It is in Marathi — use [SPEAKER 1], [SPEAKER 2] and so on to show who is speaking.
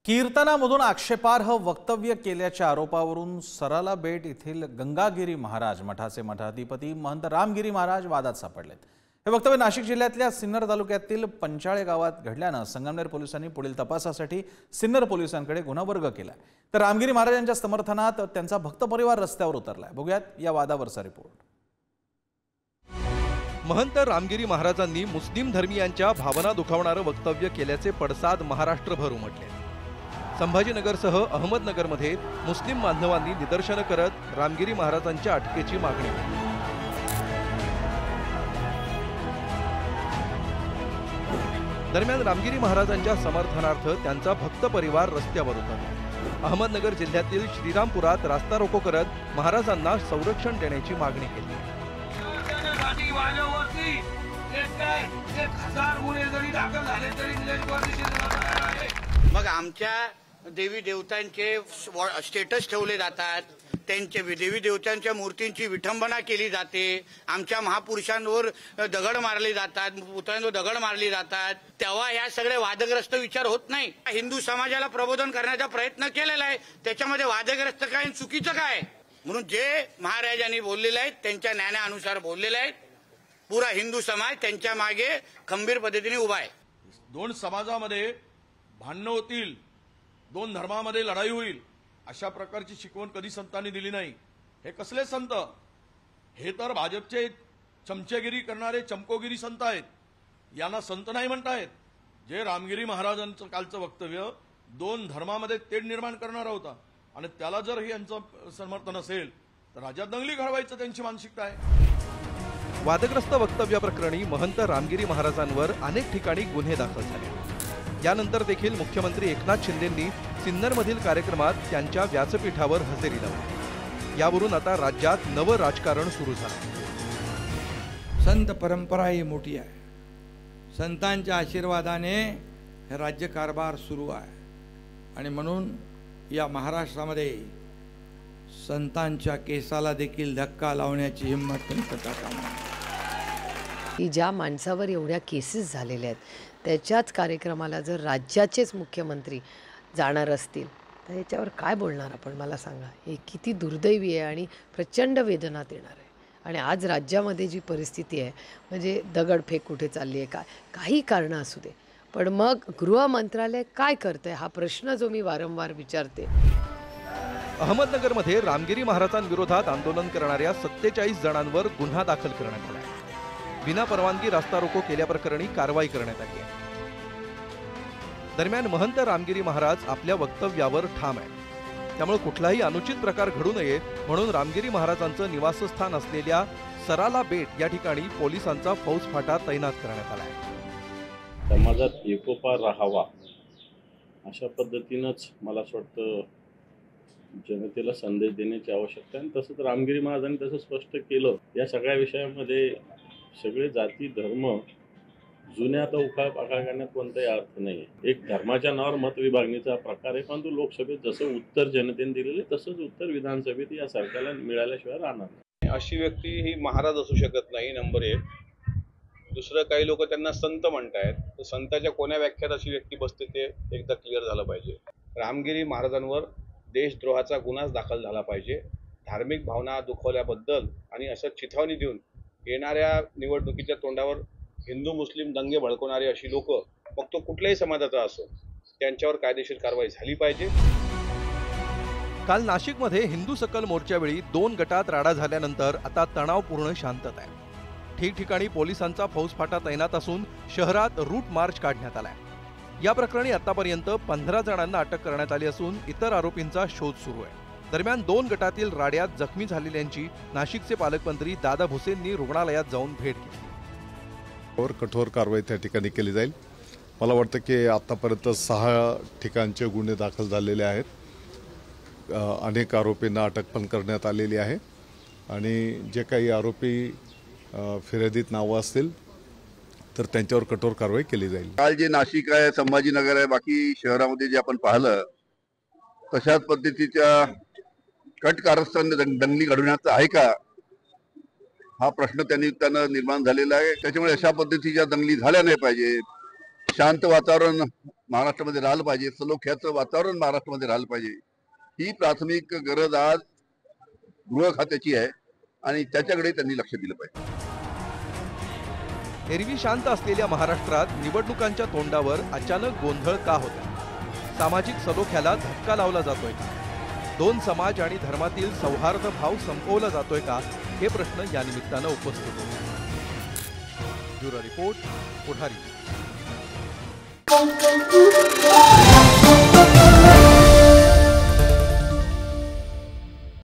[SPEAKER 1] कीर्तनामधून आक्षेपार्ह वक्तव्य केल्याच्या आरोपावरून सराला बेट येथील गंगागिरी महाराज मठाचे मठाधिपती महंत रामगिरी महाराज वादात सापडलेत। हे वक्तव्य नाशिक जिल्ह्यातल्या सिन्नर तालुक्यातील पंचाळे गावात घडल्याने संगमनेर पोलिसांनी पुढील तपासासाठी सिन्नर पोलिसांकडे गुन्हा वर्ग केलाय। तर रामगिरी महाराजांच्या समर्थनात त्यांचा भक्त परिवार रस्त्यावर उतरलाय। बघूयात या वादावरचा रिपोर्ट।
[SPEAKER 2] महंत रामगिरी महाराजांनी मुस्लिम धर्मीयांच्या भावना दुखावणारे वक्तव्य केल्याचे पडसाद महाराष्ट्रभर उमटले। संभाजीनगरसह अहमदनगरमध्ये मुस्लिम बांधवांनी निदर्शनं करत रामगिरी महाराजांच्या अटकेची मागणी केली। दरम्यान रामगिरी महाराजांच्या समर्थनार्थ त्यांचा भक्त परिवार रस्त्यावर उतरला। अहमदनगर जिल्ह्यातील श्रीरामपुरात रास्ता रोको करत महाराजांना संरक्षण देण्याची मागणी केली।
[SPEAKER 3] मग आमच्या देवी देवतांचे स्टेटस ठेवले जातात, त्यांचे देवी देवतांच्या मूर्तींची विठंबना केली जाते, आमच्या महापुरुषांवर दगड मारले जातात, पुतळ्यांवर दगड मारले जातात, तेव्हा या सगळे वादग्रस्त विचार होत नाही। हिंदू समाजाला प्रबोधन करण्याचा प्रयत्न केलेला आहे, त्याच्यामध्ये वादग्रस्त काय चुकीचं काय? म्हणून जे महाराजांनी बोललेले आहेत त्यांच्या ज्ञानानुसार बोललेले आहेत। पुरा हिंदू समाज त्यांच्या मागे खंबीर पद्धतीने उभा आहे।
[SPEAKER 4] दोन समाजामध्ये भांडणं होतील, दोन धर्मामध्ये लढाई होईल, अशा प्रकारची शिकवण कधी संतांनी दिली नाही। हे कसले संत? हे तर भाजपचे चमचेगिरी करणारे चमकोगिरी संत आहेत। यांना संत नाही म्हणतायत। जे रामगिरी महाराजांचं कालचं वक्तव्य दोन धर्मामध्ये तेढ निर्माण करणारा होता आणि त्याला जर हे यांचं समर्थन असेल तर राज्यात दंगली घडवायचं त्यांची मानसिकता आहे।
[SPEAKER 2] वादग्रस्त वक्तव्याप्रकरणी महंत रामगिरी महाराजांवर अनेक ठिकाणी गुन्हे दाखल झाले। यानंतर देखील मुख्यमंत्री एकनाथ शिंदेंनी सिन्नरमधील कार्यक्रमात त्यांच्या व्यासपीठावर हजेरी लावली। यावरून आता राज्यात नवं राजकारण सुरू झालं।
[SPEAKER 5] संत परंपरा ही मोठी आहे। संतांच्या आशीर्वादाने हे राज्य कारभार सुरू आहे आणि म्हणून या महाराष्ट्रामध्ये संतांच्या केसाला देखील धक्का लावण्याची हिंमत करता कामा नये।
[SPEAKER 6] की ज्या माणसावर एवढ्या केसेस झालेल्या आहेत त्याच्याच कार्यक्रमाला जर राज्याचेच मुख्यमंत्री जाणार असतील तर याच्यावर काय बोलणार आपण? मला सांगा, हे किती दुर्दैवी आहे आणि प्रचंड वेदना देणार आहे। आणि आज राज्यामध्ये जी परिस्थिती आहे, म्हणजे दगडफेक कुठे चालली आहे, काही कारणं असू दे, पण मग गृह मंत्रालय काय करतंय हा प्रश्न जो मी वारंवार विचारते।
[SPEAKER 2] अहमदनगरमध्ये रामगिरी महाराजांविरोधात आंदोलन करणाऱ्या 47 जणांवर गुन्हा दाखल करण्यात आला आहे। विना परवानगी रास्ता रोको केल्याप्रकरणी कारवाई करण्यात आली आहे। दरम्यान महंत रामगिरी महाराज आपल्या वक्तव्यावर ठाम आहेत। त्यामुळे कुठलाही अनुचित प्रकार घडू नये म्हणून रामगिरी महाराजांचं निवासस्थान असलेल्या सराला बेट या ठिकाणी पोलिसांचा फौजफाटा तैनात करण्यात आला आहे।
[SPEAKER 7] समाजात एकोपा राहावा अशा पद्धतीनंच मला असं वाटतं जनतेला संदेश देण्याची आवश्यकता आहे। तसंच रामगिरी महाराजांनी तसं स्पष्ट केलं। या सगळ्या विषयामध्ये सगळे जाती धर्म जुन्या आता उखाळ करण्यात कोणताही अर्थ नाही। एक धर्माच्या नावावर मत विभागणीचा प्रकार आहे, परंतु लोकसभेत जसं उत्तर जनतेने दिलेले तसंच उत्तर विधानसभेत या सरकारला मिळाल्याशिवाय राहणार नाही।
[SPEAKER 8] अशी व्यक्ती ही महाराज असू शकत नाही, नंबर 1। दुसरं, काही लोक त्यांना संत म्हणतायत, तर संताच्या कोण्या व्याख्यात अशी व्यक्ती बसते ते एकदा क्लिअर झालं पाहिजे। रामगिरी महाराजांवर देशद्रोहाचा गुन्हा दाखल झाला पाहिजे। धार्मिक भावना दुखवल्याबद्दल आणि असं चिथावणी देऊन येणाऱ्या निवडणुकीच्या तोंडावर हिंदू मुस्लिम दंगे भडकवणारे अशी लोक, मग तो कुठल्याही समाजाचा असो, त्यांच्यावर कायदेशीर कारवाई झाली पाहिजे।
[SPEAKER 2] काल नाशिकमध्ये हिंदू सकल मोर्चावेळी 2 गटात राडा झाल्यानंतर आता तणावपूर्ण शांतता आहे। ठिकठिकाणी पोलिसांचा फौजफाटा तैनात असून शहरात रूट मार्च काढण्यात आलाय। या प्रकरणी आतापर्यंत 15 जणांना अटक करण्यात आली असून इतर आरोपींचा शोध सुरू आहे। दरम्यान 2 गटातील राड्यात जखमी झालेल्यांची नाशिकचे पालकमंत्री दादा भुसेंनी रुग्णालयात जाऊन भेट घेतली।
[SPEAKER 9] कठोर कारवाई त्या ठिकाणी केली जाईल। मला वाटतं की आतापर्यंत 6 ठिकाणचे गुन्हे दाखल झालेले आहेत। अनेक आरोपींना अटक पण करण्यात आलेली आहे आणि जे काही आरोपी फिर्यादीत नावं असतील तर त्यांच्यावर कठोर कारवाई केली जाईल।
[SPEAKER 10] काल जे नाशिक आहे, संभाजीनगर आहे, बाकी शहरामध्ये जे आपण पाहिलं तशाच पद्धतीच्या कट कारस्थान दंगली घडवण्याचा आहे का हा प्रश्न त्यांना निर्माण झालेला आहे। त्याच्यामुळे अशा पद्धतीच्या दंगली झाल्या नाही पाहिजे। शांत वातावरण महाराष्ट्रामध्ये राहिलं पाहिजे, सलोख्याचं वातावरण महाराष्ट्रामध्ये राहिलं पाहिजे, ही प्राथमिक गरज आज गृह खात्याची आहे आणि त्याच्याकडे त्यांनी लक्ष दिलं पाहिजे.
[SPEAKER 2] एरवी शांत असलेल्या महाराष्ट्रात निवडणुकांच्या तोंडावर अचानक गोंधळ का होता? सामाजिक सलोख्याला धक्का लावला जातोय का? दोन समाज आणि धर्मातील सौहार्द भाव संपवला जातोय का? हे प्रश्न या निमित्तानं उपस्थित होते. ब्युरो रिपोर्ट, पुढारी.